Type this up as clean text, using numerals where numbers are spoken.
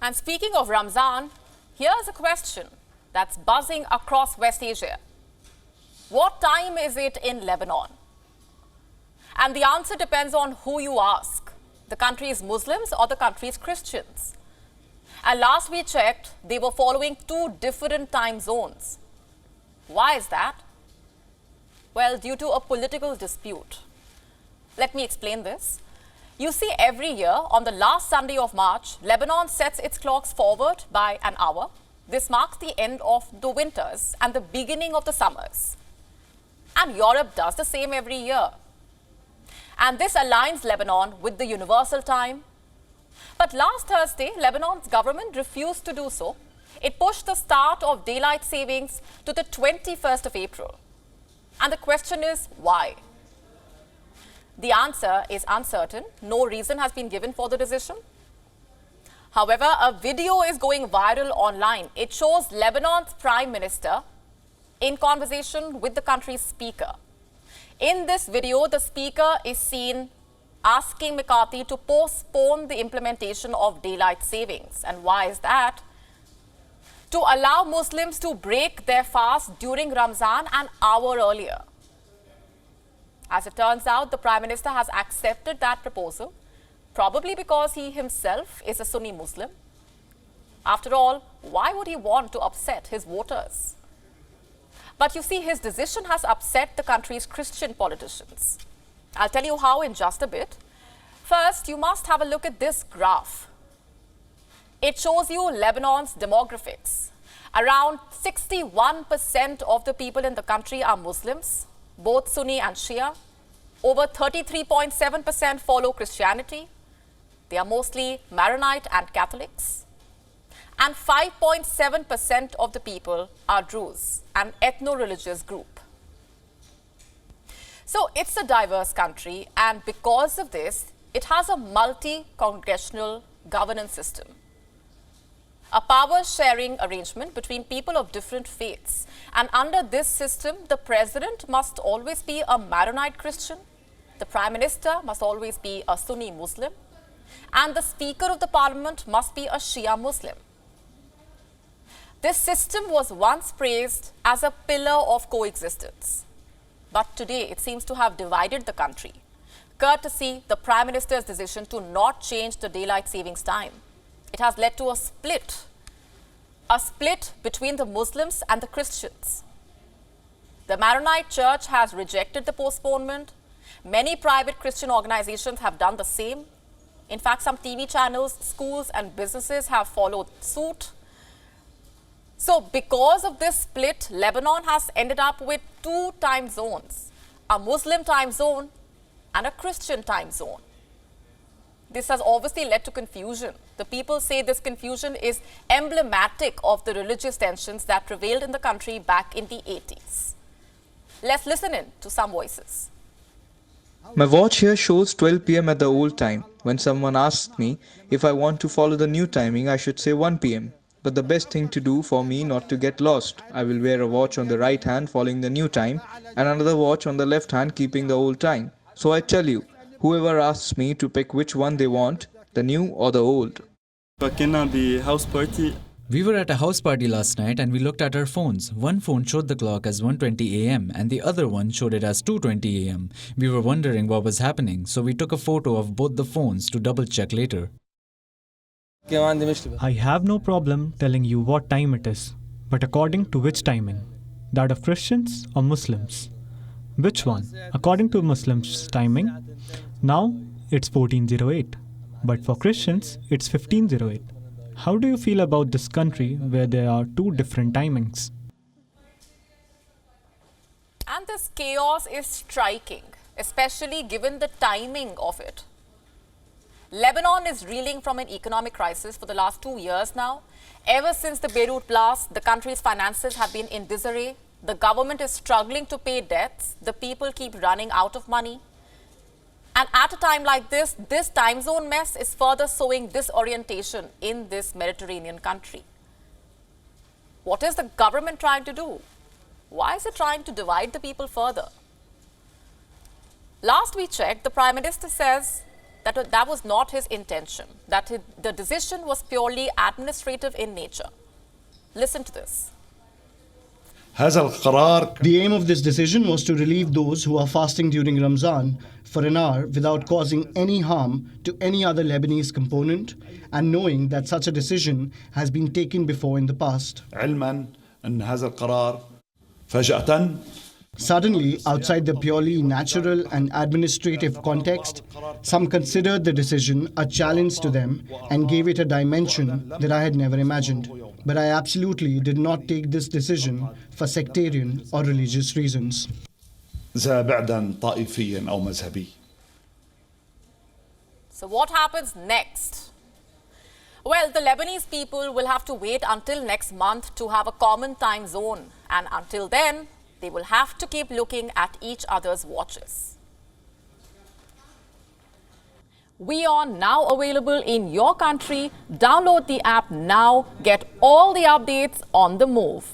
And speaking of Ramzan, here's a question that's buzzing across West Asia. What time is it in Lebanon? And the answer depends on who you ask. The country's Muslims or the country's Christians. And last we checked, they were following two different time zones. Why is that? Well, due to a political dispute. Let me explain this. You see, every year on the last Sunday of March, Lebanon sets its clocks forward by an hour. This marks the end of the winters and the beginning of the summers. And Europe does the same every year. And this aligns Lebanon with the universal time. But last Thursday, Lebanon's government refused to do so. It pushed the start of daylight savings to the 21st of April. And the question is, why? The answer is uncertain. No reason has been given for the decision. However, a video is going viral online. It shows Lebanon's Prime Minister in conversation with the country's speaker. In this video, the speaker is seen asking McCarthy to postpone the implementation of daylight savings. And why is that? To allow Muslims to break their fast during Ramadan an hour earlier. As it turns out, the Prime Minister has accepted that proposal, probably because he himself is a Sunni Muslim. After all, why would he want to upset his voters? But you see, his decision has upset the country's Christian politicians. I'll tell you how in just a bit. First, you must have a look at this graph. It shows you Lebanon's demographics. Around 61% of the people in the country are Muslims, both Sunni and Shia. Over 33.7% follow Christianity. They are mostly Maronite and Catholics. And 5.7% of the people are Druze, an ethno-religious group. So it's a diverse country, and because of this, it has a multi-congregational governance system. A power-sharing arrangement between people of different faiths. And under this system, the president must always be a Maronite Christian, the prime minister must always be a Sunni Muslim, and the speaker of the parliament must be a Shia Muslim. This system was once praised as a pillar of coexistence. But today, it seems to have divided the country, courtesy the prime minister's decision to not change the daylight savings time. It has led to a split between the Muslims and the Christians. The Maronite Church has rejected the postponement. Many private Christian organizations have done the same. In fact, some TV channels, schools and businesses have followed suit. So because of this split, Lebanon has ended up with two time zones, a Muslim time zone and a Christian time zone. This has obviously led to confusion. The people say this confusion is emblematic of the religious tensions that prevailed in the country back in the 80s. Let's listen in to some voices. My watch here shows 12 p.m. at the old time. When someone asks me if I want to follow the new timing, I should say 1 p.m. But the best thing to do for me not to get lost, I will wear a watch on the right hand following the new time and another watch on the left hand keeping the old time. So I tell you, whoever asks me to pick which one they want, the new or the old. We were at a house party last night and we looked at our phones. One phone showed the clock as 1:20 a.m. and the other one showed it as 2:20 a.m. We were wondering what was happening, so we took a photo of both the phones to double check later. I have no problem telling you what time it is, but according to which timing? That of Christians or Muslims? Which one? According to Muslims' timing, now it's 1408, but for Christians, it's 1508. How do you feel about this country where there are two different timings? And this chaos is striking, especially given the timing of it. Lebanon is reeling from an economic crisis for the last 2 years now. Ever since the Beirut blast, the country's finances have been in disarray. The government is struggling to pay debts. The people keep running out of money. And at a time like this time zone mess is further sowing disorientation in this Mediterranean country. What is the government trying to do? Why is it trying to divide the people further? Last we checked, the Prime Minister says that that was not his intention, that the decision was purely administrative in nature. Listen to this. هذا القرار The aim of this decision was to relieve those who are fasting during Ramadan for an hour without causing any harm to any other Lebanese component, and knowing that such a decision has been taken before in the past. علما أن هذا القرار فجأة Suddenly, outside the purely natural and administrative context, some considered the decision a challenge to them and gave it a dimension that I had never imagined. But I absolutely did not take this decision for sectarian or religious reasons. ذا بعدا طائفيا أو مذهبي. So what happens next? Well, the Lebanese people will have to wait until next month to have a common time zone. And until then, they will have to keep looking at each other's watches. WION now available in your country. Download the app now. Get all the updates on the move.